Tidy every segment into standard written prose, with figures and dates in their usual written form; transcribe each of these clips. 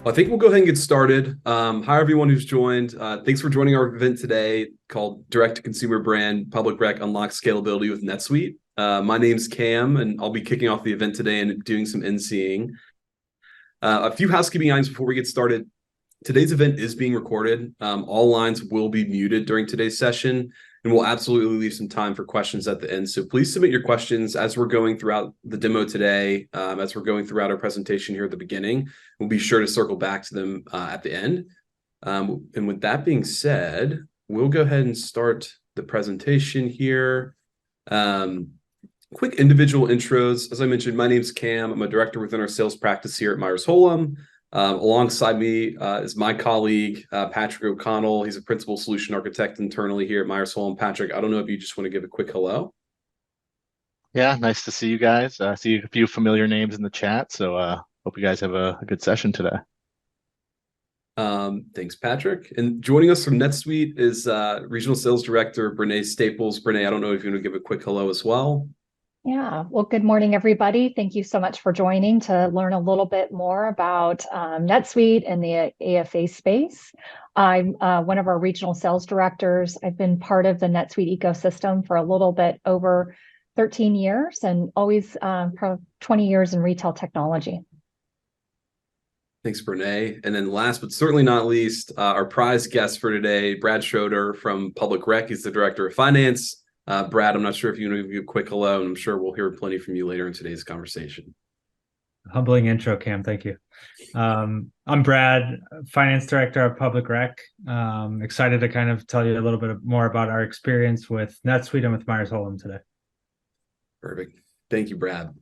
Well, I think we'll go ahead and get started. Hi, everyone who's joined. Thanks for joining our event today called Direct-to-Consumer Brand Public Rec Unlock Scalability with NetSuite. My name's Cam, and I'll be kicking off the event today and doing some emceeing. A few housekeeping items before we get started. Today's event is being recorded. All lines will be muted during today's session, and we'll absolutely leave some time for questions at the end. So please submit your questions as we're going throughout the demo today, as we're going throughout our presentation here at the beginning. We'll be sure to circle back to them at the end. And with that being said, we'll go ahead and start the presentation here. Quick individual intros. As I mentioned, my name's Cam. I'm a director within our sales practice here at Myers-Holum. Alongside me is my colleague, Patrick O'Connell. He's a principal solution architect internally here at Myers-Holum. Patrick, I don't know if you just want to give a quick hello. Yeah, nice to see you guys. See a few familiar names in the chat. So hope you guys have a good session today. Thanks, Patrick. And joining us from NetSuite is Regional Sales Director Brenee Staples. Brenee, I don't know if you want to give a quick hello as well. Yeah, well, good morning, everybody. Thank you so much for joining to learn a little bit more about NetSuite and the AFA space. I'm one of our regional sales directors. I've been part of the NetSuite ecosystem for a little bit over 13 years and always 20 years in retail technology. Thanks, Brenee. And then last but certainly not least, our prize guest for today, Brad Schroeder from Public Rec. He's the Director of Finance. Brad, I'm not sure if you want to give a quick hello, and I'm sure we'll hear plenty from you later in today's conversation. Humbling intro, Cam. Thank you. I'm Brad, Finance Director of Public Rec. Excited to kind of tell you a little bit more about our experience with NetSuite and with Myers-Holum today. Perfect. Thank you, Brad.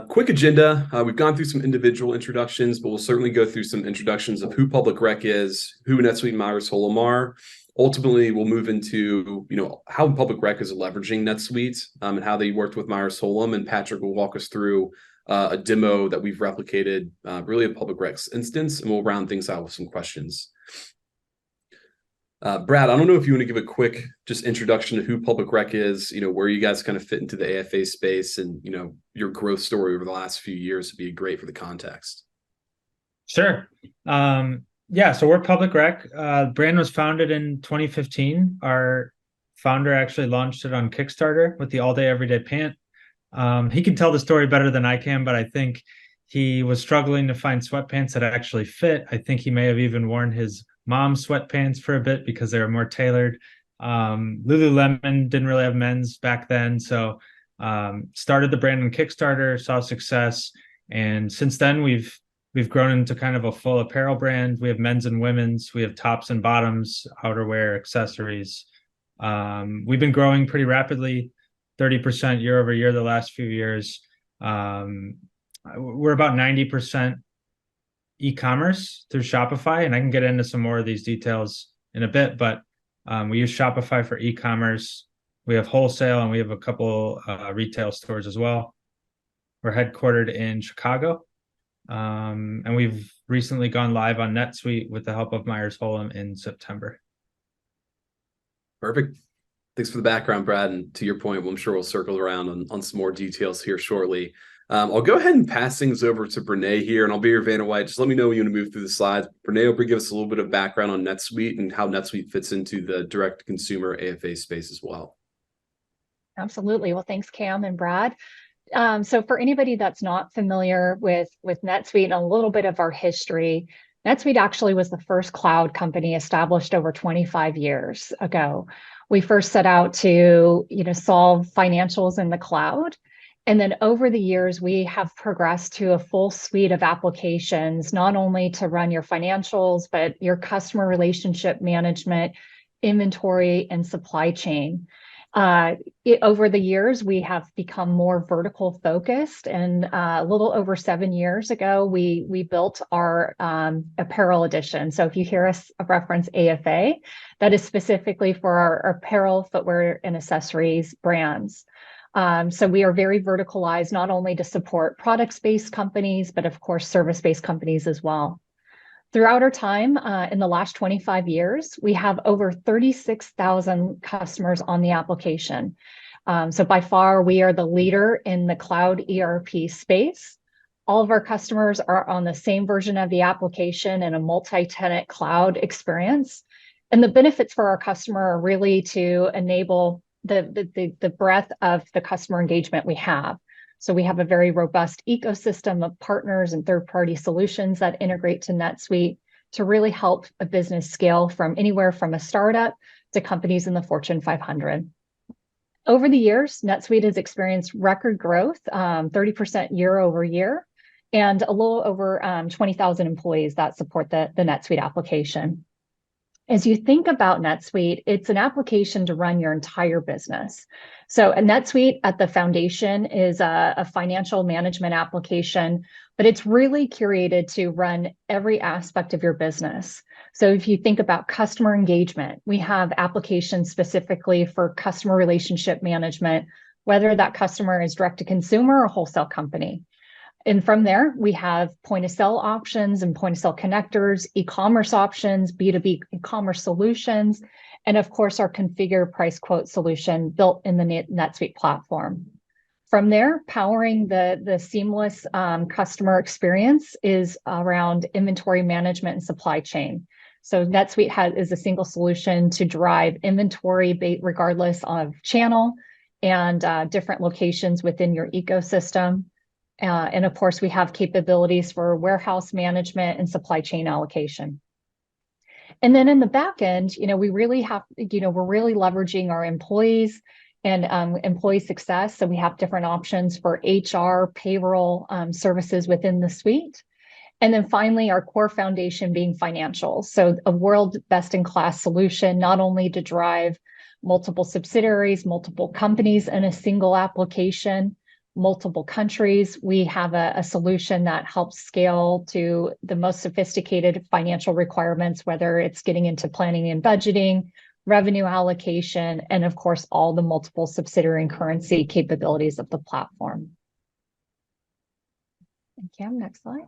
Quick agenda. We've gone through some individual introductions, but we'll certainly go through some introductions of who Public Rec is, who NetSuite and Myers-Holum are. Ultimately, we'll move into how Public Rec is leveraging NetSuite and how they worked with Myers-Holum. And Patrick will walk us through a demo that we've replicated, really a Public Rec's instance, and we'll round things out with some questions. Brad, I don't know if you want to give a quick just introduction to who Public Rec is, where you guys kind of fit into the AFA space, and your growth story over the last few years would be great for the context. Sure. Yeah, so we're Public Rec. The brand was founded in 2015. Our founder actually launched it on Kickstarter with the All Day Everyday Pant. He can tell the story better than I can, but I think he was struggling to find sweatpants that actually fit. I think he may have even worn his mom's sweatpants for a bit because they were more tailored. Lululemon didn't really have men's back then, so started the brand on Kickstarter, saw success, and since then we've grown into kind of a full apparel brand. We have men's and women's. We have tops and bottoms, outerwear, accessories. We've been growing pretty rapidly, 30% year over year the last few years. We're about 90% e-commerce through Shopify, and I can get into some more of these details in a bit, but we use Shopify for e-commerce. We have wholesale, and we have a couple retail stores as well. We're headquartered in Chicago. And we've recently gone live on NetSuite with the help of Myers-Holum in September. Perfect. Thanks for the background, Brad. And to your point, I'm sure we'll circle around on some more details here shortly. I'll go ahead and pass things over to Brenee here, and I'll be your Vanna White. Just let me know when you want to move through the slides. Brenee will give us a little bit of background on NetSuite and how NetSuite fits into the direct-to-consumer AFA space as well. Absolutely. Well, thanks, Cam and Brad. So for anybody that's not familiar with NetSuite and a little bit of our history, NetSuite actually was the first cloud company established over 25 years ago. We first set out to solve financials in the cloud. And then over the years, we have progressed to a full suite of applications, not only to run your financials, but your customer relationship management, inventory, and supply chain. Over the years, we have become more vertical focused, and a little over 7 years ago, we built our apparel edition. So if you hear us reference AFA, that is specifically for our apparel, footwear, and accessories brands. So we are very verticalized, not only to support product-based companies, but of course, service-based companies as well. Throughout our time, in the last 25 years, we have over 36,000 customers on the application. So by far, we are the leader in the cloud ERP space. All of our customers are on the same version of the application in a multi-tenant cloud experience. And the benefits for our customer are really to enable the breadth of the customer engagement we have. So we have a very robust ecosystem of partners and third-party solutions that integrate to NetSuite to really help a business scale from anywhere from a startup to companies in the Fortune 500. Over the years, NetSuite has experienced record growth, 30% year over year, and a little over 20,000 employees that support the NetSuite application. As you think about NetSuite, it's an application to run your entire business. So a NetSuite at the foundation is a financial management application, but it's really curated to run every aspect of your business. So if you think about customer engagement, we have applications specifically for customer relationship management, whether that customer is direct to consumer or wholesale company. And from there, we have point of sale options and point of sale connectors, e-commerce options, B2B e-commerce solutions, and of course, our configure price quote solution built in the NetSuite platform. From there, powering the seamless customer experience is around inventory management and supply chain. So NetSuite is a single solution to drive inventory regardless of channel and different locations within your ecosystem. And of course, we have capabilities for warehouse management and supply chain allocation. And then in the back end, we really have, we're really leveraging our employees and employee success. So we have different options for HR, payroll services within the suite. And then finally, our core foundation being financials. So a world best-in-class solution, not only to drive multiple subsidiaries, multiple companies in a single application, multiple countries. We have a solution that helps scale to the most sophisticated financial requirements, whether it's getting into planning and budgeting, revenue allocation, and of course, all the multiple subsidiary and currency capabilities of the platform. And Cam, next slide.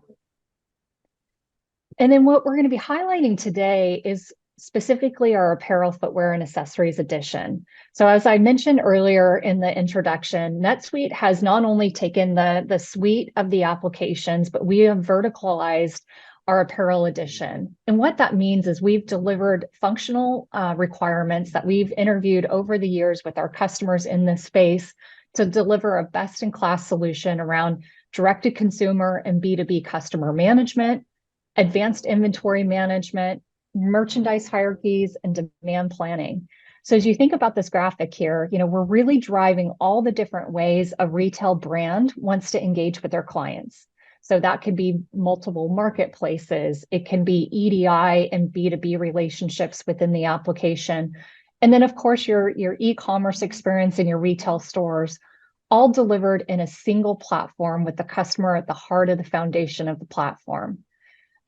And then what we're going to be highlighting today is specifically our apparel, footwear, and accessories edition. So as I mentioned earlier in the introduction, NetSuite has not only taken the suite of the applications, but we have verticalized our apparel edition. And what that means is we've delivered functional requirements that we've interviewed over the years with our customers in this space to deliver a best-in-class solution around direct-to-consumer and B2B customer management, advanced inventory management, merchandise hierarchies, and demand planning. So as you think about this graphic here, we're really driving all the different ways a retail brand wants to engage with their clients. So that could be multiple marketplaces. It can be EDI and B2B relationships within the application. And then, of course, your e-commerce experience in your retail stores, all delivered in a single platform with the customer at the heart of the foundation of the platform.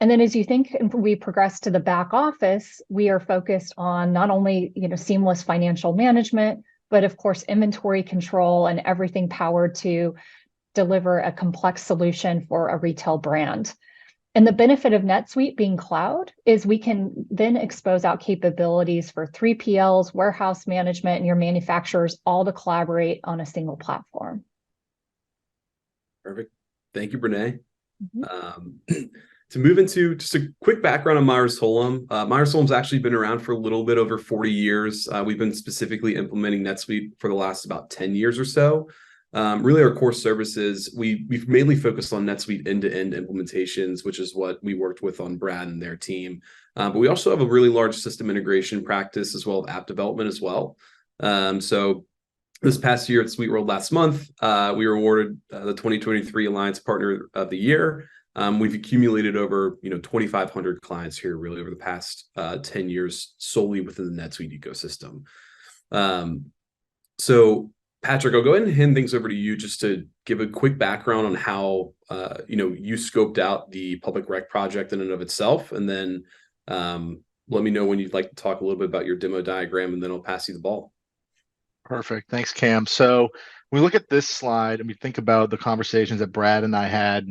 And then as you think we progress to the back office, we are focused on not only seamless financial management, but of course, inventory control and everything powered to deliver a complex solution for a retail brand. And the benefit of NetSuite being cloud is we can then expose out capabilities for 3PLs, warehouse management, and your manufacturers all to collaborate on a single platform. Perfect. Thank you, Brenee. Mm-hmm. To move into just a quick background on Myers-Holum. Myers-Holum's actually been around for a little bit over 40 years. We've been specifically implementing NetSuite for the last about 10 years or so. Really, our core services, we've mainly focused on NetSuite end-to-end implementations, which is what we worked with on Brad and their team. But we also have a really large system integration practice as well as app development as well. So this past year at SuiteWorld last month, we were awarded the 2023 Alliance Partner of the Year. We've accumulated over 2,500 clients here really over the past 10 years solely within the NetSuite ecosystem. So Patrick, I'll go ahead and hand things over to you just to give a quick background on how you scoped out the public rec project in and of itself, and then let me know when you'd like to talk a little bit about your demo diagram, and then I'll pass you the ball. Perfect. Thanks, Cam. So we look at this slide and we think about the conversations that Brad and I had,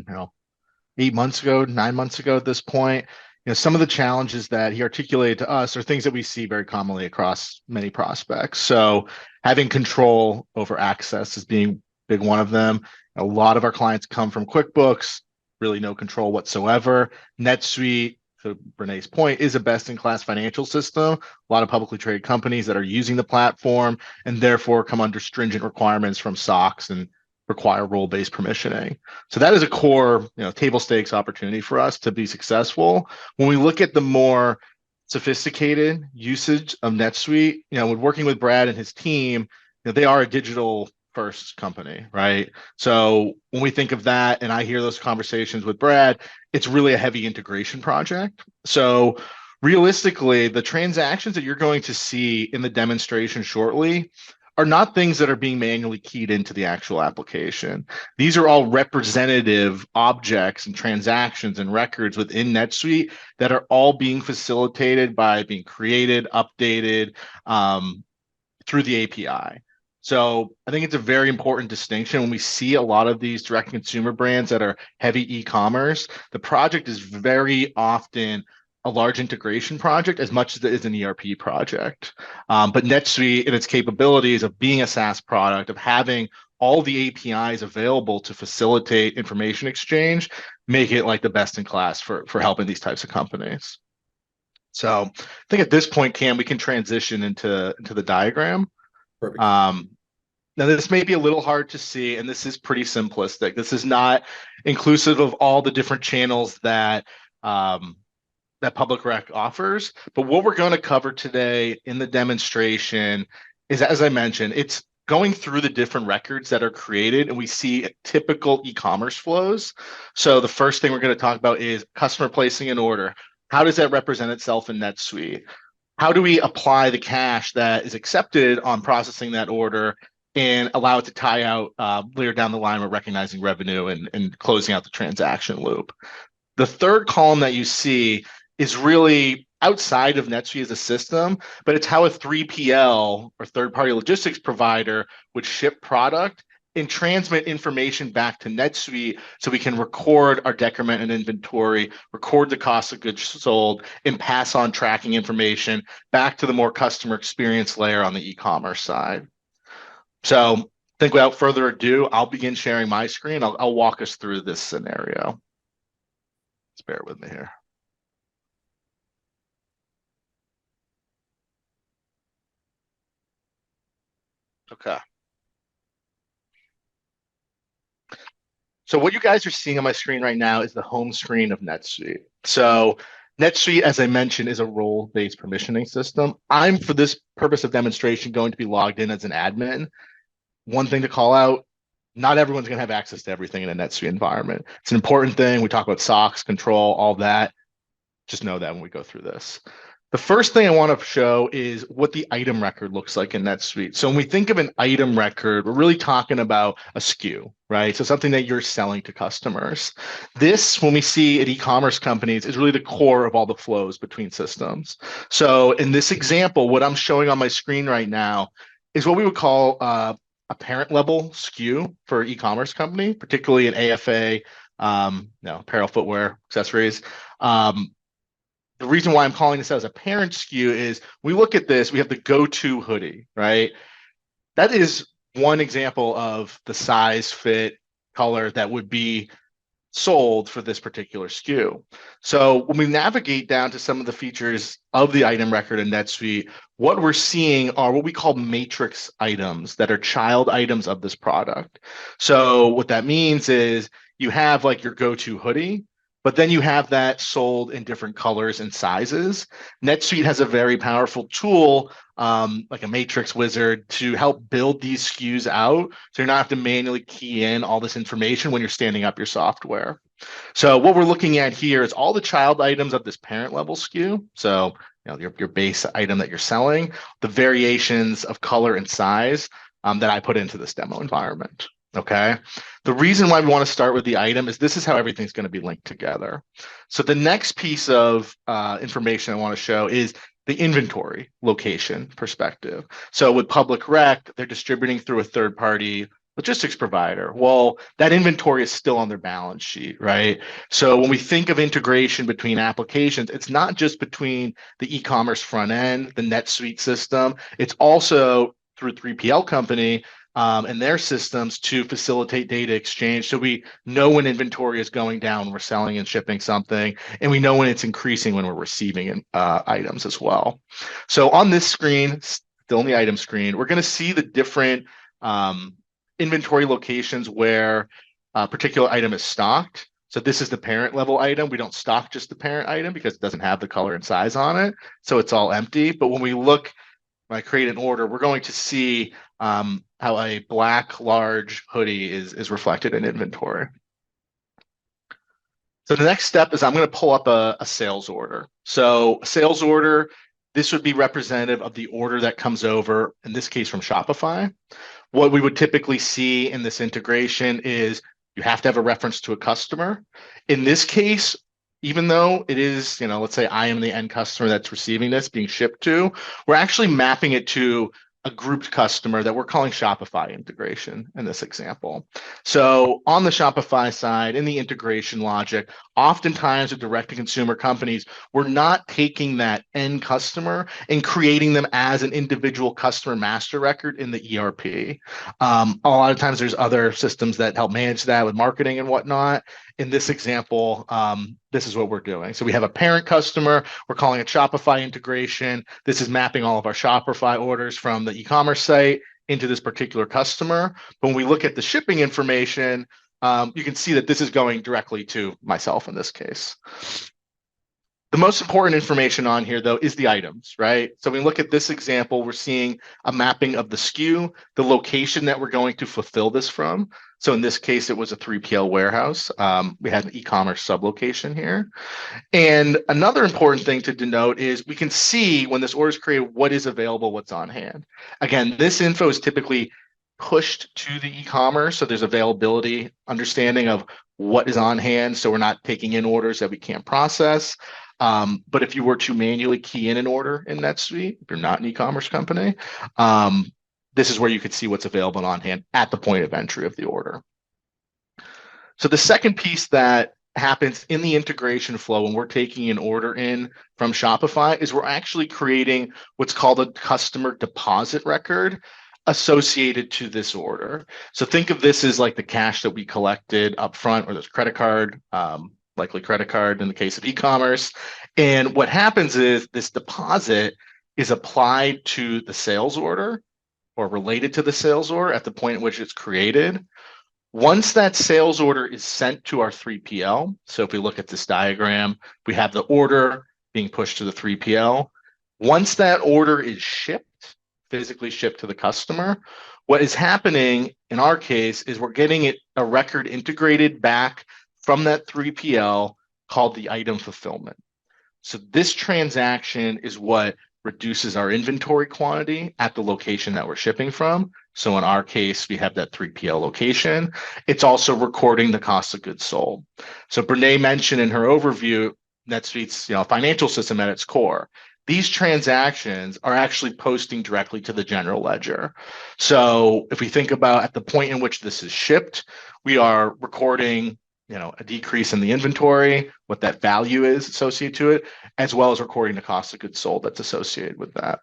8 months ago, 9 months ago at this point. Some of the challenges that he articulated to us are things that we see very commonly across many prospects. So having control over access is being big one of them. A lot of our clients come from QuickBooks, really no control whatsoever. NetSuite, to Brenee's point, is a best-in-class financial system. A lot of publicly traded companies that are using the platform and therefore come under stringent requirements from SOX and require role-based permissioning. So that is a core, table stakes opportunity for us to be successful. When we look at the more sophisticated usage of NetSuite, when working with Brad and his team, they are a digital first company, right? So when we think of that, and I hear those conversations with Brad, it's really a heavy integration project. So realistically, the transactions that you're going to see in the demonstration shortly are not things that are being manually keyed into the actual application. These are all representative objects and transactions and records within NetSuite that are all being facilitated by being created, updated through the API. So I think it's a very important distinction. When we see a lot of these direct consumer brands that are heavy e-commerce, the project is very often a large integration project as much as it is an ERP project. But NetSuite and its capabilities of being a SaaS product, of having all the APIs available to facilitate information exchange, make it like the best in class for helping these types of companies. So I think at this point, Cam, we can transition into the diagram. Perfect. Now, this may be a little hard to see, and this is pretty simplistic. This is not inclusive of all the different channels that that Public Rec offers. But what we're going to cover today in the demonstration is, as I mentioned, it's going through the different records that are created, and we see typical e-commerce flows. So the first thing we're going to talk about is customer placing an order. How does that represent itself in NetSuite? How do we apply the cash that is accepted on processing that order and allow it to tie out later down the line with recognizing revenue and closing out the transaction loop? The third column that you see is really outside of NetSuite as a system, but it's how a 3PL or third-party logistics provider would ship product and transmit information back to NetSuite so we can record our decrement and inventory, record the cost of goods sold, and pass on tracking information back to the more customer experience layer on the e-commerce side. So I think without further ado, I'll begin sharing my screen. I'll walk us through this scenario. Just bear with me here. Okay. So what you guys are seeing on my screen right now is the home screen of NetSuite. So NetSuite, as I mentioned, is a role-based permissioning system. I'm, for this purpose of demonstration, going to be logged in as an admin. One thing to call out, not everyone's going to have access to everything in a NetSuite environment. It's an important thing. We talk about SOX, control, all that. Just know that when we go through this. The first thing I want to show is what the item record looks like in NetSuite. So when we think of an item record, we're really talking about a SKU, right? So something that you're selling to customers. This, when we see at e-commerce companies, is really the core of all the flows between systems. So in this example, what I'm showing on my screen right now is what we would call a parent level SKU for an e-commerce company, particularly an AFA, apparel, footwear, accessories. The reason why I'm calling this as a parent SKU is we look at this, we have the go-to hoodie, right? That is one example of the size, fit, color that would be sold for this particular SKU. So when we navigate down to some of the features of the item record in NetSuite, what we're seeing are what we call matrix items that are child items of this product. So what that means is you have like your go-to hoodie, but then you have that sold in different colors and sizes. NetSuite has a very powerful tool, like a matrix wizard, to help build these SKUs out. So you're not have to manually key in all this information when you're standing up your software. So what we're looking at here is all the child items of this parent level SKU. So your base item that you're selling, the variations of color and size that I put into this demo environment. Okay. The reason why we want to start with the item is this is how everything's going to be linked together. So the next piece of information I want to show is the inventory location perspective. So with Public Rec, they're distributing through a third-party logistics provider. Well, that inventory is still on their balance sheet, right? So when we think of integration between applications, it's not just between the e-commerce front end, the NetSuite system, it's also through 3PL company, and their systems to facilitate data exchange. So we know when inventory is going down when we're selling and shipping something, and we know when it's increasing when we're receiving items as well. So on this screen, still in the item screen, we're going to see the different inventory locations where a particular item is stocked. So this is the parent level item. We don't stock just the parent item because it doesn't have the color and size on it. So it's all empty. But when I create an order, we're going to see how a black large hoodie is reflected in inventory. So the next step is I'm going to pull up a sales order. So a sales order, this would be representative of the order that comes over, in this case from Shopify. What we would typically see in this integration is you have to have a reference to a customer. In this case, even though it is, let's say I am the end customer that's receiving this being shipped to, we're actually mapping it to a grouped customer that we're calling Shopify integration in this example. So on the Shopify side, in the integration logic, oftentimes with direct-to-consumer companies, we're not taking that end customer and creating them as an individual customer master record in the ERP. A lot of times there's other systems that help manage that with marketing and whatnot. In this example, this is what we're doing. So we have a parent customer. We're calling it Shopify integration. This is mapping all of our Shopify orders from the e-commerce site into this particular customer. But when we look at the shipping information, you can see that this is going directly to myself in this case. The most important information on here, though, is the items, right? So when we look at this example, we're seeing a mapping of the SKU, the location that we're going to fulfill this from. So in this case, it was a 3PL warehouse. We had an e-commerce sublocation here. And another important thing to denote is we can see when this order is created, what is available, what's on hand. Again, this info is typically pushed to the e-commerce. So there's availability, understanding of what is on hand. So we're not taking in orders that we can't process. But if you were to manually key in an order in NetSuite, if you're not an e-commerce company, this is where you could see what's available on hand at the point of entry of the order. So the second piece that happens in the integration flow when we're taking an order in from Shopify is we're actually creating what's called a customer deposit record associated to this order. So think of this as like the cash that we collected up front, or this credit card, likely credit card in the case of e-commerce. And what happens is this deposit is applied to the sales order or related to the sales order at the point at which it's created. Once that sales order is sent to our 3PL, so if we look at this diagram, we have the order being pushed to the 3PL. Once that order is shipped, physically shipped to the customer, what is happening in our case is we're getting a record integrated back from that 3PL called the item fulfillment. So this transaction is what reduces our inventory quantity at the location that we're shipping from. So in our case, we have that 3PL location. It's also recording the cost of goods sold. So Brenee mentioned in her overview, NetSuite's financial system at its core. These transactions are actually posting directly to the general ledger. So if we think about at the point in which this is shipped, we are recording a decrease in the inventory, what that value is associated to it, as well as recording the cost of goods sold that's associated with that.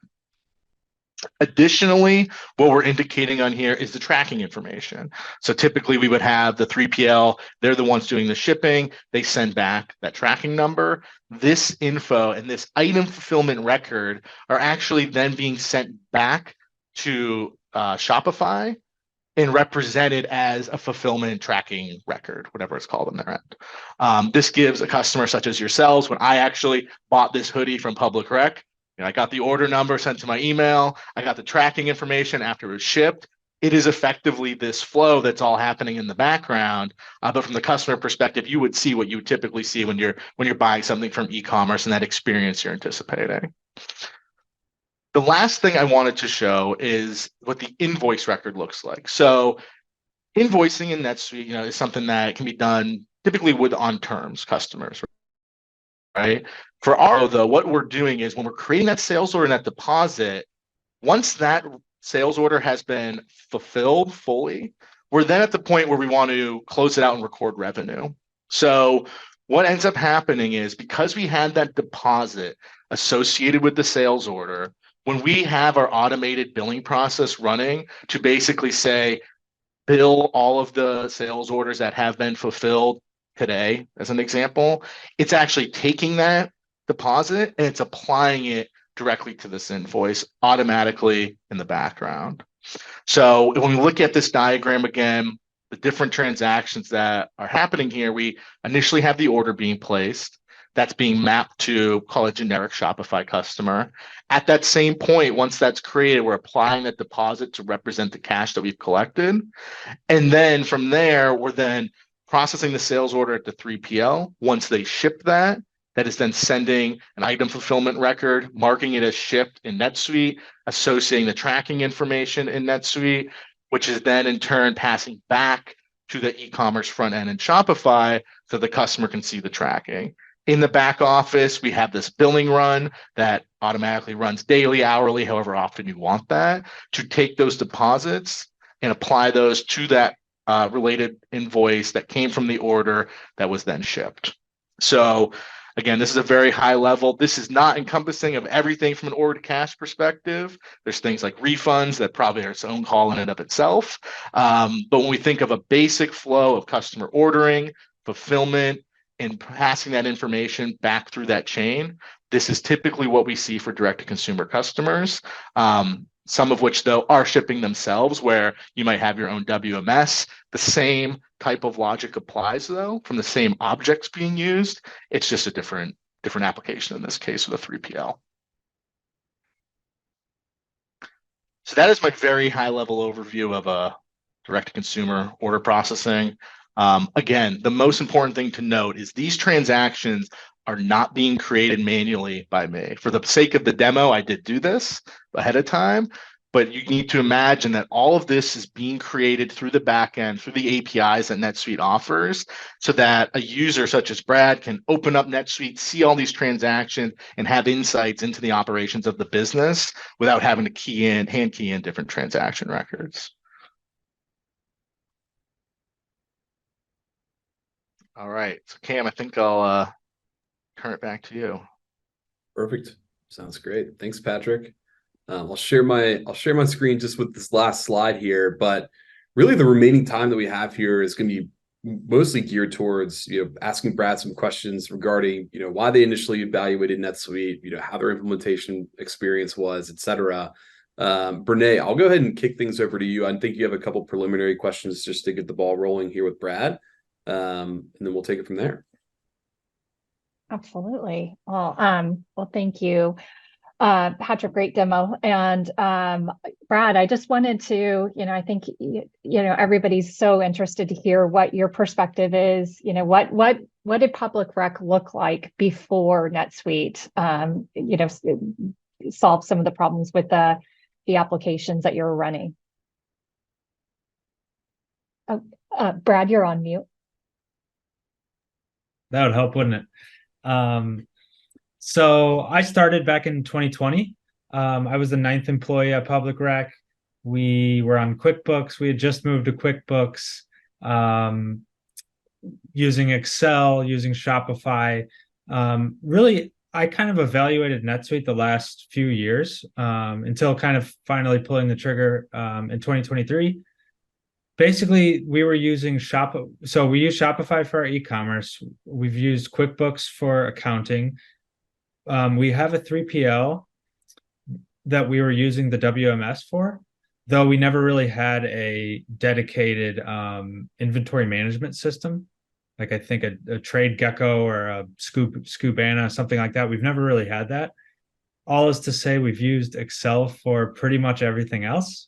Additionally, what we're indicating on here is the tracking information. So typically we would have the 3PL, they're the ones doing the shipping, they send back that tracking number. This info and this item fulfillment record are actually then being sent back to Shopify and represented as a fulfillment tracking record, whatever it's called on their end. This gives a customer such as yourselves, when I actually bought this hoodie from Public Rec, I got the order number sent to my email, I got the tracking information after it was shipped. It is effectively this flow that's all happening in the background. But from the customer perspective, you would see what you would typically see when you're buying something from e-commerce and that experience you're anticipating. The last thing I wanted to show is what the invoice record looks like. So invoicing in NetSuite, is something that can be done typically on terms, customers, right? For our, though, what we're doing is when we're creating that sales order and that deposit, once that sales order has been fulfilled fully, we're then at the point where we want to close it out and record revenue. So what ends up happening is because we had that deposit associated with the sales order, when we have our automated billing process running to basically say, bill all of the sales orders that have been fulfilled today, as an example, it's actually taking that deposit and it's applying it directly to this invoice automatically in the background. So when we look at this diagram again, the different transactions that are happening here, we initially have the order being placed. That's being mapped to, call it, generic Shopify customer. At that same point, once that's created, we're applying that deposit to represent the cash that we've collected. And then from there, we're then processing the sales order at the 3PL. Once they ship that, that is then sending an item fulfillment record, marking it as shipped in NetSuite, associating the tracking information in NetSuite, which is then in turn passing back to the e-commerce front end in Shopify so the customer can see the tracking. In the back office, we have this billing run that automatically runs daily, hourly, however often you want that, to take those deposits and apply those to that related invoice that came from the order that was then shipped. So again, this is a very high level. This is not encompassing of everything from an order to cash perspective. There's things like refunds that probably are its own call in and of itself. But when we think of a basic flow of customer ordering, fulfillment, and passing that information back through that chain, this is typically what we see for direct-to-consumer customers. Some of which, though, are shipping themselves, where you might have your own WMS. The same type of logic applies, though, from the same objects being used. It's just a different application in this case with a 3PL. So that is my very high-level overview of a direct-to-consumer order processing. Again, the most important thing to note is these transactions are not being created manually by me. For the sake of the demo, I did do this ahead of time, but you need to imagine that all of this is being created through the backend, through the APIs that NetSuite offers, so that a user such as Brad can open up NetSuite, see all these transactions, and have insights into the operations of the business without having to hand key in different transaction records. All right, so Cam, I think I'll turn it back to you. Perfect. Sounds great. Thanks, Patrick. I'll share my screen just with this last slide here, but really the remaining time that we have here is going to be mostly geared towards asking Brad some questions regarding why they initially evaluated NetSuite, how their implementation experience was, etc. Brenee, I'll go ahead and kick things over to you. I think you have a couple preliminary questions just to get the ball rolling here with Brad, and then we'll take it from there. Absolutely. Well, thank you, Patrick. Great demo. And Brad, I just wanted to, I think, everybody's so interested to hear what your perspective is. What did public rec look like before NetSuite, solve some of the problems with the applications that you're running? Oh, Brad, you're on mute. That would help, wouldn't it? So I started back in 2020. I was the 9th employee at Public Rec. We were on QuickBooks. We had just moved to QuickBooks, using Excel, using Shopify. Really, I kind of evaluated NetSuite the last few years, until kind of finally pulling the trigger in 2023. Basically, we were using so we use Shopify for our e-commerce. We've used QuickBooks for accounting. We have a 3PL that we were using the WMS for, though we never really had a dedicated inventory management system. Like I think a Trade Gecko or a Scoobana, something like that. We've never really had that. All is to say we've used Excel for pretty much everything else.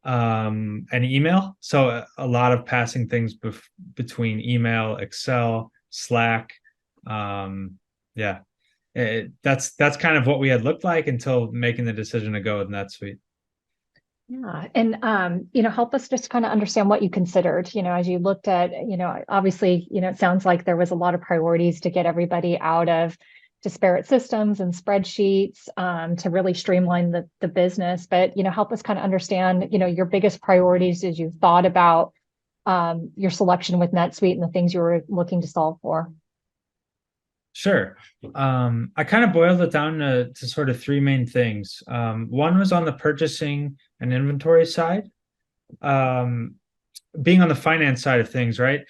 And email. So a lot of passing things between email, Excel, Slack. That's kind of what we had looked like until making the decision to go with NetSuite. Yeah. And, help us just kind of understand what you considered, as you looked at, obviously, it sounds like there was a lot of priorities to get everybody out of disparate systems and spreadsheets, to really streamline the business. But, help us kind of understand, your biggest priorities as you thought about your selection with NetSuite and the things you were looking to solve for. Sure. I kind of boiled it down to sort of three main things. One was on the purchasing and inventory side. Um, Being on the finance side of things, right?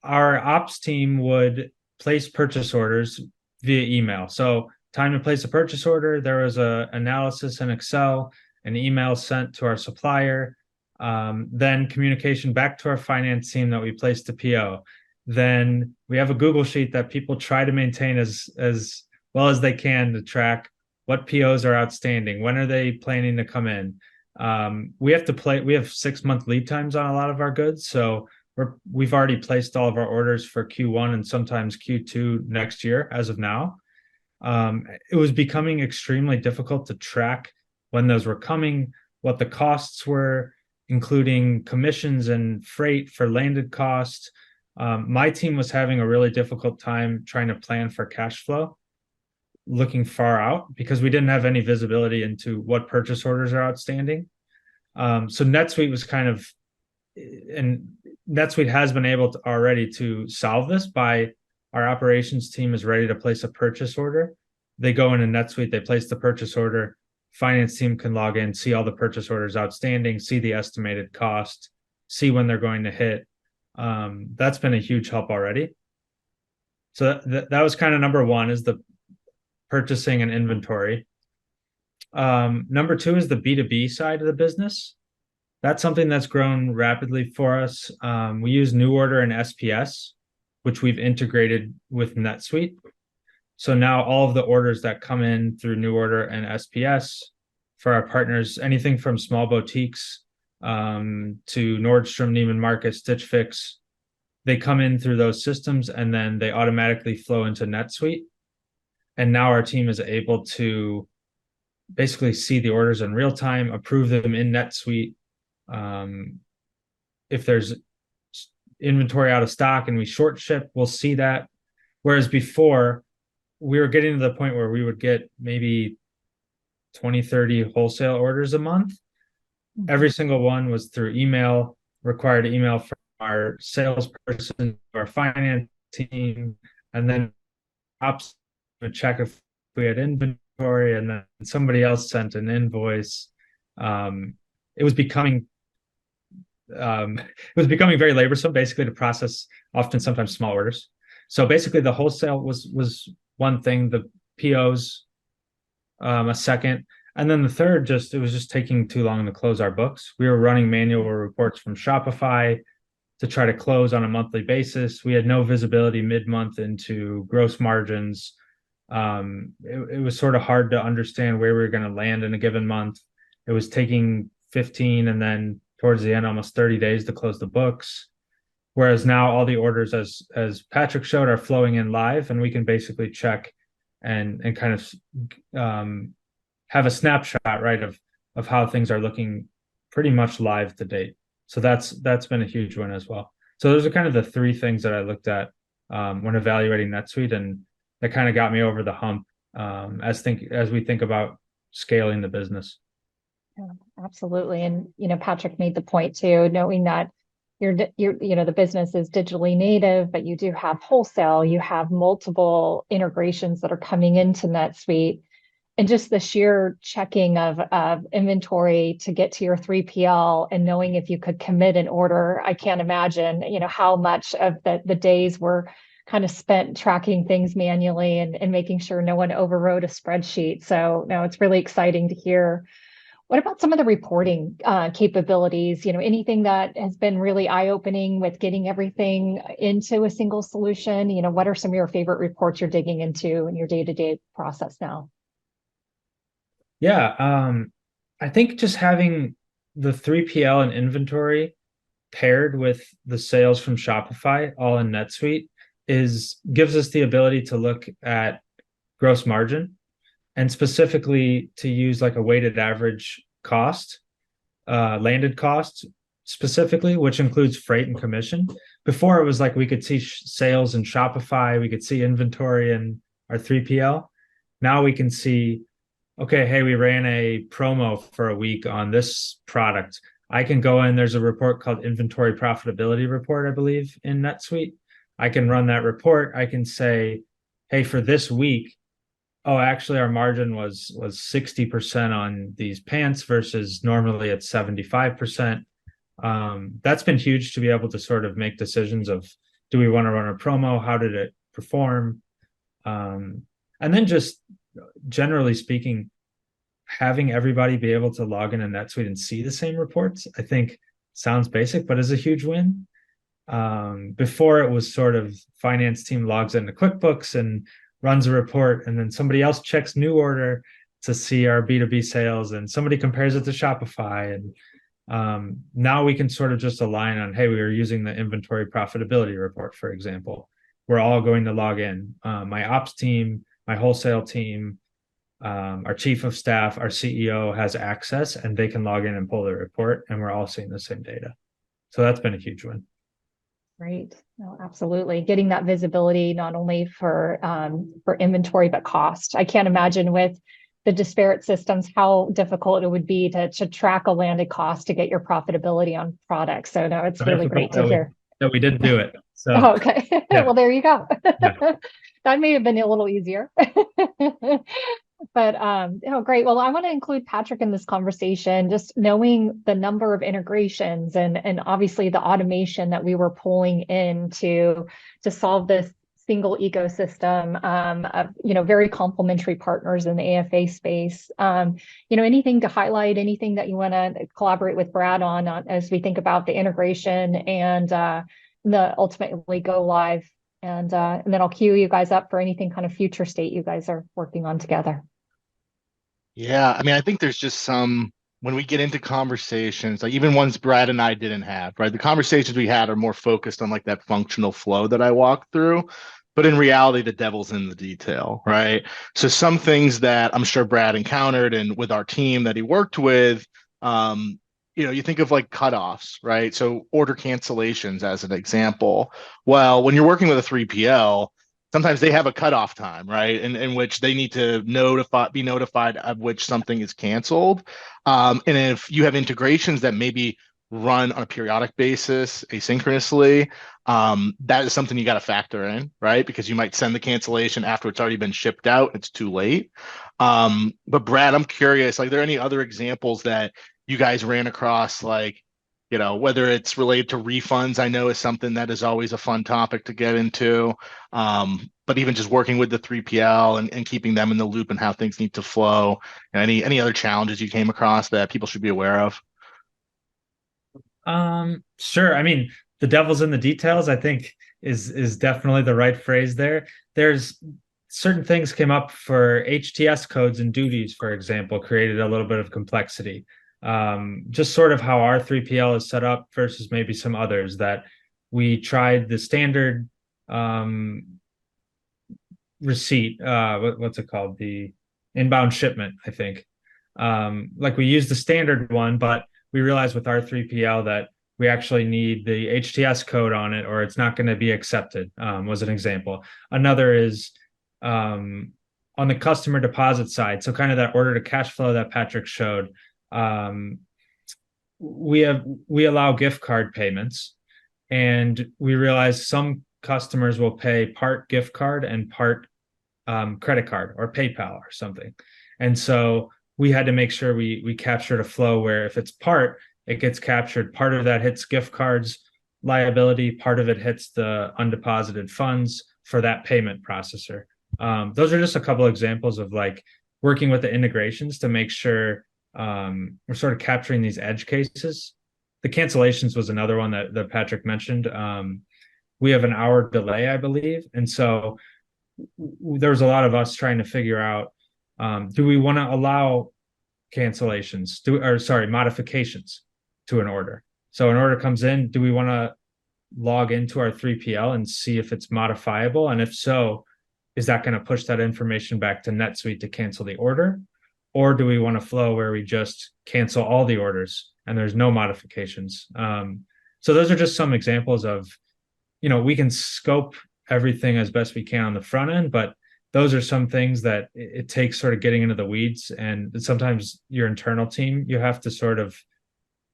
Our ops team would place purchase orders via email. So time to place a purchase order, there was a analysis in Excel, an email sent to our supplier, then communication back to our finance team that we placed the PO. Then we have a Google sheet that people try to maintain as well as they can to track what POs are outstanding, when are they planning to come in. We have 6 month lead times on a lot of our goods, so we've already placed all of our orders for Q1 and sometimes Q2 next year as of now. It was becoming extremely difficult to track when those were coming, what the costs were, including commissions and freight for landed cost. My team was having a really difficult time trying to plan for cash flow, looking far out because we didn't have any visibility into what purchase orders are outstanding. So NetSuite was and NetSuite has been able to already to solve this by our operations team is ready to place a purchase order. They go into NetSuite, they place the purchase order. Finance team can log in, see all the purchase orders outstanding, see the estimated cost, see when they're going to hit. That's been a huge help already. So that was kind of number one, is the purchasing and inventory. Number two is the B2B side of the business. That's something that's grown rapidly for us. We use NetSuite and SPS, which we've integrated with NetSuite. So now all of the orders that come in through NetSuite and SPS for our partners, anything from small boutiques to Nordstrom, Neiman Marcus, Stitch Fix, they come in through those systems and then they automatically flow into NetSuite. And now our team is able to basically see the orders in real time, approve them in NetSuite. If there's inventory out of stock and we short ship, we'll see that. Whereas before, we were getting to the point where we would get maybe 20, 30 wholesale orders a month. Every single one was through email, required email from our salesperson, our finance team, and then ops would check if we had inventory, and then somebody else sent an invoice. It was becoming very laborsome, basically, to process sometimes small orders. So basically, the wholesale was one thing, the POs a second, and then the third, it was just taking too long to close our books. We were running manual reports from Shopify to try to close on a monthly basis. We had no visibility mid-month into gross margins. It was sort of hard to understand where we were going to land in a given month. It was taking 15 and then towards the end, almost 30 days to close the books. Whereas now all the orders, as Patrick showed, are flowing in live, and we can basically check and kind of have a snapshot, right, of how things are looking pretty much live to date. So that's been a huge win as well. So those are kind of the three things that I looked at when evaluating NetSuite, and that kind of got me over the hump as we think about scaling the business. Yeah, absolutely. And, Patrick made the point too, knowing that the business is digitally native, but you do have wholesale, you have multiple integrations that are coming into NetSuite, and just the sheer checking of inventory to get to your 3PL and knowing if you could commit an order. I can't imagine, how much of the days were kind of spent tracking things manually and making sure no one overrode a spreadsheet. So no, it's really exciting to hear. What about some of the reporting capabilities? Anything that has been really eye-opening with getting everything into a single solution? What are some of your favorite reports you're digging into in your day-to-day process now? Yeah, I think just having the 3PL and inventory paired with the sales from Shopify all in NetSuite gives us the ability to look at gross margin, and specifically to use like a weighted average cost, landed cost specifically, which includes freight and commission. Before it was like we could see sales in Shopify, we could see inventory in our 3PL. Now we can see, okay, hey, we ran a promo for a week on this product. I can go in, there's a report called Inventory Profitability Report, I believe, in NetSuite. I can run that report. I can say, hey, for this week, oh, actually our margin was 60% on these pants versus normally it's 75%. That's been huge to be able to sort of make decisions of, do we want to run a promo? How did it perform? And then just generally speaking, having everybody be able to log in NetSuite and see the same reports, I think sounds basic, but is a huge win. Before it was sort of finance team logs into QuickBooks and runs a report, and then somebody else checks new order to see our B2B sales, and somebody compares it to Shopify. And now we can sort of just align on, hey, we were using the inventory profitability report, for example. We're all going to log in. My ops team, my wholesale team, our chief of staff, our CEO has access, and they can log in and pull the report, and we're all seeing the same data. So that's been a huge win. Right. No, absolutely. Getting that visibility, not only for inventory, but cost. I can't imagine with the disparate systems, how difficult it would be to track a landed cost to get your profitability on products. So no, it's really great to hear that we didn't do it. So oh, okay. Yeah. Well, there you go. Yeah. That may have been a little easier. But oh, great. Well, I want to include Patrick in this conversation, just knowing the number of integrations and obviously the automation that we were pulling in to solve this single ecosystem of, very complementary partners in the AFA space. Anything to highlight, anything that you want to collaborate with Brad on as we think about the integration and the ultimately go live. And then I'll queue you guys up for anything kind of future state you guys are working on together. Yeah, I mean, I think there's just when we get into conversations, like even ones Brad and I didn't have, right? The conversations we had are more focused on like that functional flow that I walked through. But in reality, the devil's in the detail, right? So some things that I'm sure Brad encountered and with our team that he worked with, you think of like cutoffs, right? So order cancellations as an example. Well, when you're working with a 3PL, sometimes they have a cutoff time, right? In which they need to be notified of which something is canceled. And if you have integrations that maybe run on a periodic basis, asynchronously, that is something you got to factor in, right? Because you might send the cancellation after it's already been shipped out. It's too late. But Brad, I'm curious, like, are there any other examples that you guys ran across, like, whether it's related to refunds, I know is something that is always a fun topic to get into. But even just working with the 3PL and keeping them in the loop and how things need to flow. Any other challenges you came across that people should be aware of? Sure. I mean, the devil's in the details, I think is definitely the right phrase there. There's certain things came up for HTS codes and duties, for example, created a little bit of complexity. Just sort of how our 3PL is set up versus maybe some others that we tried the standard receipt, what's it called? The inbound shipment, I think. Like we used the standard one, but we realized with our 3PL that we actually need the HTS code on it or it's not going to be accepted, was an example. Another is on the customer deposit side. So kind of that order to cash flow that Patrick showed. We allow gift card payments, and we realize some customers will pay part gift card and part credit card or PayPal or something. And so we had to make sure we captured a flow where if it's part, it gets captured. Part of that hits gift cards liability, part of it hits the undeposited funds for that payment processor. Those are just a couple examples of like working with the integrations to make sure we're sort of capturing these edge cases. The cancellations was another one that Patrick mentioned. We have an hour delay, I believe. And so there was a lot of us trying to figure out, do we want to allow cancellations, modifications to an order? So an order comes in, do we want to log into our 3PL and see if it's modifiable? And if so, is that going to push that information back to NetSuite to cancel the order? Or do we want a flow where we just cancel all the orders and there's no modifications? So those are just some examples of, we can scope everything as best we can on the front end, but those are some things that it takes sort of getting into the weeds. And sometimes your internal team, you have to sort of,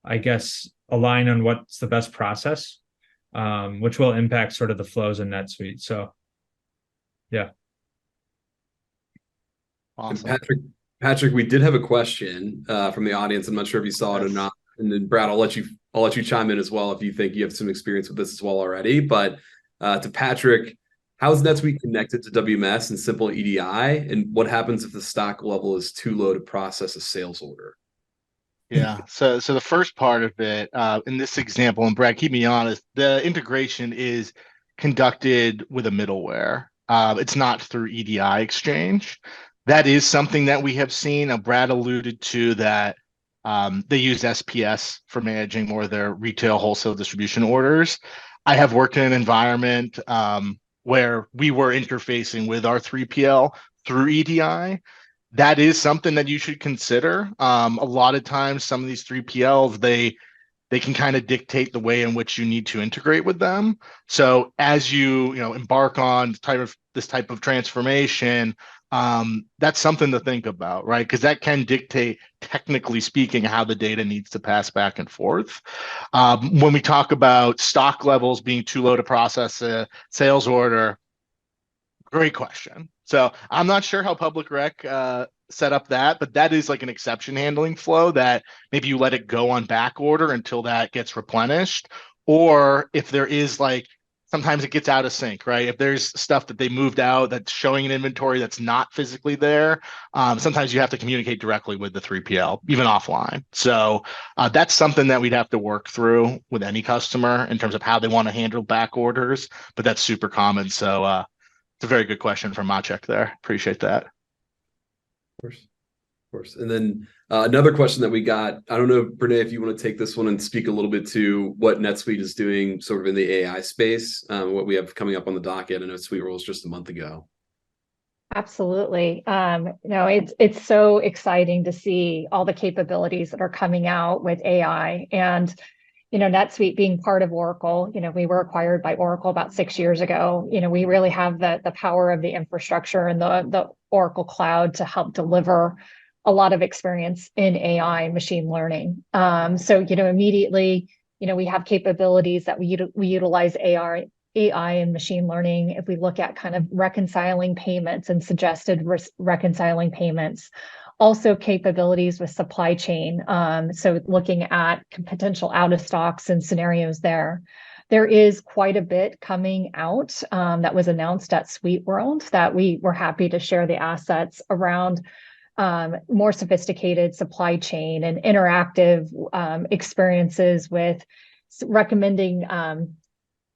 I guess, align on what's the best process, which will impact sort of the flows in NetSuite. So, yeah. And Awesome. Patrick, we did have a question from the audience. I'm not sure if you saw it or Yes. not. And then Brad, I'll let you chime in as well if you think you have some experience with this as well already. But to Patrick, how is NetSuite connected to WMS and simple EDI? And what happens if the stock level is too low to process a sales order? Yeah. So the first part of it, in this example, and Brad, keep me honest, the integration is conducted with a middleware. It's not through EDI exchange. That is something that we have seen. Brad alluded to that they use SPS for managing more of their retail wholesale distribution orders. I have worked in an environment where we were interfacing with our 3PL through EDI. That is something that you should consider. A lot of times, some of these 3PLs, they can kind of dictate the way in which you need to integrate with them. So as you embark on this type of transformation, that's something to think about, right? Because that can dictate, technically speaking, how the data needs to pass back and forth. When we talk about stock levels being too low to process a sales order, great question. So I'm not sure how Public Rec set up that, but that is like an exception handling flow that maybe you let it go on back order until that gets replenished. Or if there is sometimes it gets out of sync, right? If there's stuff that they moved out that's showing an inventory that's not physically there, sometimes you have to communicate directly with the 3PL, even offline. So that's something that we'd have to work through with any customer in terms of how they want to handle back orders, but that's super common. So it's a very good question from Maciek there. Appreciate that. Of course. And then another question that we got, I don't know, Brenee, if you want to take this one and speak a little bit to what NetSuite is doing sort of in the AI space, what we have coming up on the docket. I know SuiteRoll was just a month ago. Absolutely. It's so exciting to see all the capabilities that are coming out with AI. And NetSuite being part of Oracle, we were acquired by Oracle about 6 years ago. We really have the power of the infrastructure and the Oracle cloud to help deliver a lot of experience in AI and machine learning. So immediately, we have capabilities that we utilize AI and machine learning. If we look at kind of reconciling payments and suggested reconciling payments, also capabilities with supply chain. So looking at potential out of stocks and scenarios there. There is quite a bit coming out that was announced at Suite World that we were happy to share the assets around more sophisticated supply chain and interactive experiences with recommending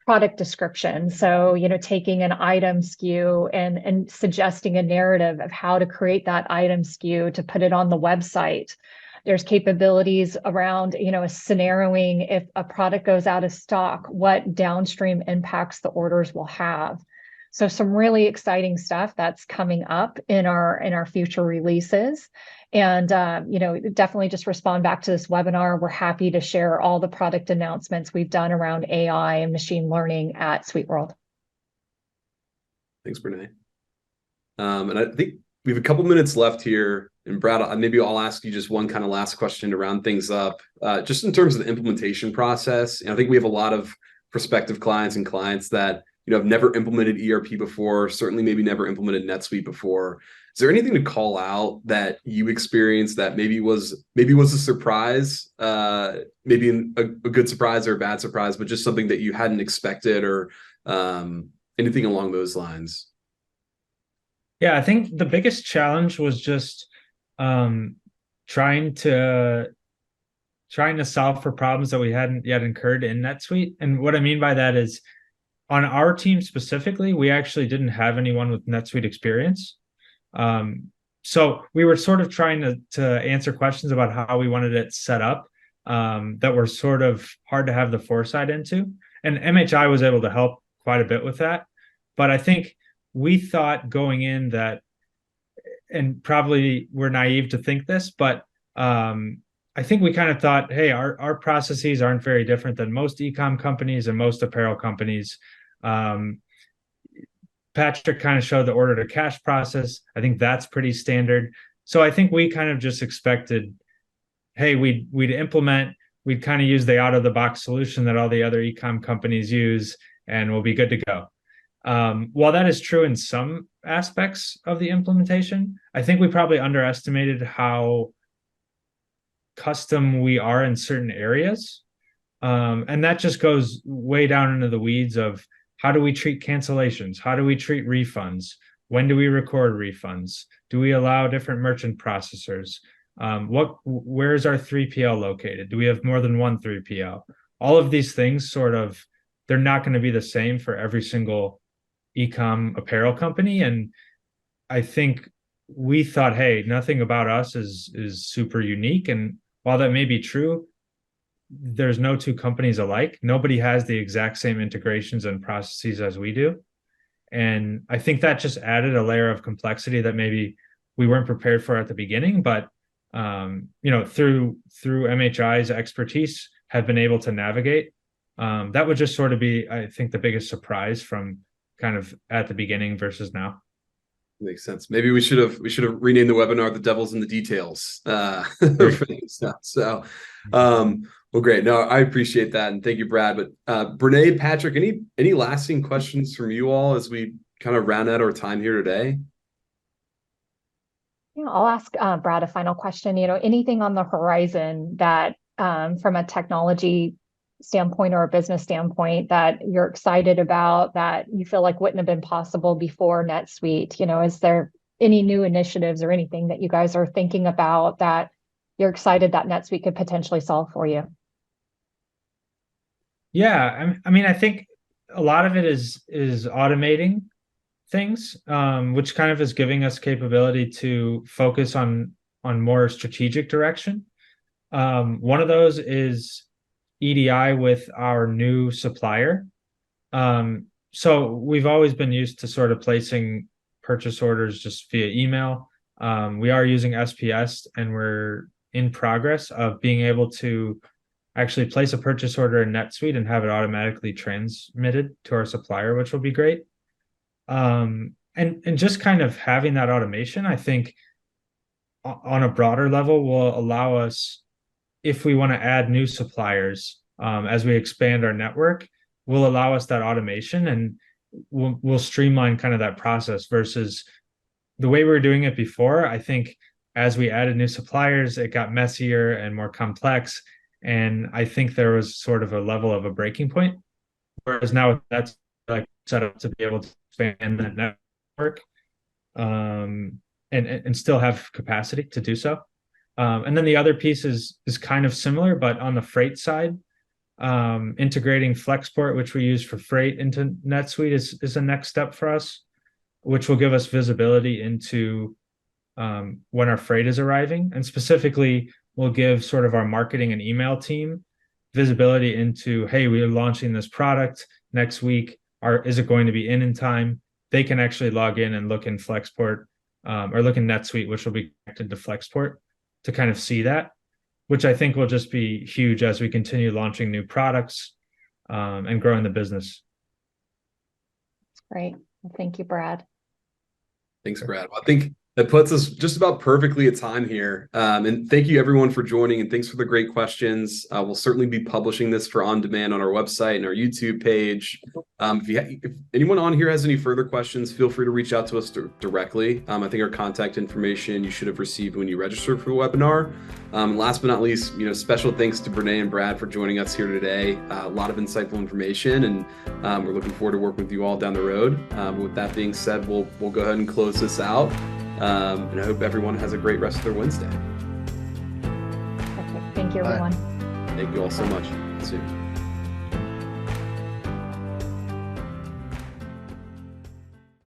product description. So, taking an item SKU and suggesting a narrative of how to create that item SKU to put it on the website. There's capabilities around, scenarioing if a product goes out of stock, what downstream impacts the orders will have. So some really exciting stuff that's coming up in our future releases. And, definitely just respond back to this webinar. We're happy to share all the product announcements we've done around AI and machine learning at Suite World. Thanks, Brenee. And I think we have a couple minutes left here. And Brad, maybe I'll ask you just one kind of last question to round things up. Just in terms of the implementation process, I think we have a lot of prospective clients and clients that have never implemented ERP before, certainly maybe never implemented NetSuite before. Is there anything to call out that you experienced that maybe was a surprise, maybe a good surprise or a bad surprise, but just something that you hadn't expected or anything along those lines? Yeah, I think the biggest challenge was just trying to solve for problems that we hadn't yet incurred in NetSuite. And what I mean by that is, on our team specifically, we actually didn't have anyone with NetSuite experience. So we were sort of trying to answer questions about how we wanted it set up that were sort of hard to have the foresight into. And MHI was able to help quite a bit with that. But I think we thought going in that, and probably we're naive to think this, but I think we kind of thought, hey, our processes aren't very different than most e-com companies and most apparel companies. Patrick kind of showed the order to cash process. I think that's pretty standard. So I think we kind of just expected, hey, we'd implement, we'd kind of use the out of the box solution that all the other e-com companies use, and we'll be good to go. While that is true in some aspects of the implementation, I think we probably underestimated how custom we are in certain areas. And that just goes way down into the weeds of how do we treat cancellations? How do we treat refunds? When do we record refunds? Do we allow different merchant processors? Where is our 3PL located? Do we have more than one 3PL? All of these things they're not going to be the same for every single e-com apparel company. And I think we thought, hey, nothing about us is super unique. And while that may be true, there's no two companies alike. Nobody has the exact same integrations and processes as we do. And I think that just added a layer of complexity that maybe we weren't prepared for at the beginning, but through MHI's expertise have been able to navigate. That would just sort of be, I think, the biggest surprise from kind of at the beginning versus now. Makes sense. Maybe we should have renamed the webinar "The Devil's in the Details." Well, great. No, I appreciate that, and thank you, Brad. But Brenee, Patrick, any lasting questions from you all as we kind of round out our time here today? Yeah, I'll ask Brad a final question. Anything on the horizon that, from a technology standpoint or a business standpoint, that you're excited about that you feel like wouldn't have been possible before NetSuite? Is there any new initiatives or anything that you guys are thinking about that you're excited that NetSuite could potentially solve for you? Yeah, I mean, I think a lot of it is automating things, which kind of is giving us capability to focus on more strategic direction. One of those is EDI with our new supplier. So we've always been used to sort of placing purchase orders just via email. We are using SPS, and we're in progress of being able to actually place a purchase order in NetSuite and have it automatically transmitted to our supplier, which will be great. And just kind of having that automation, I think on a broader level will allow us, if we want to add new suppliers, as we expand our network, will allow us that automation, and we'll streamline kind of that process versus the way we were doing it before. I think as we added new suppliers, it got messier and more complex. And I think there was sort of a level of a breaking point. Whereas now that's like set up to be able to expand that network, and still have capacity to do so. And then the other piece is kind of similar, but on the freight side, integrating Flexport, which we use for freight, into NetSuite is a next step for us, which will give us visibility into when our freight is arriving, and specifically will give sort of our marketing and email team visibility into, hey, we are launching this product next week. Is it going to be in time? They can actually log in and look in Flexport, or look in NetSuite, which will be connected to Flexport, to kind of see that, which I think will just be huge as we continue launching new products, and growing the business. Great. Well, thank you, Brad. Thanks, Brad. Well, I think that puts us just about perfectly at time here. And thank you everyone for joining, and thanks for the great questions. We'll certainly be publishing this for on demand on our website and our YouTube page. If anyone on here has any further questions, feel free to reach out to us directly. I think our contact information you should have received when you registered for the webinar. Last but not least, special thanks to Brenee and Brad for joining us here today. A lot of insightful information, and we're looking forward to working with you all down the road. With that being said, we'll go ahead and close this out. And I hope everyone has a great rest of their Wednesday. Perfect. Thank you, everyone. Thank you all so much. See you soon.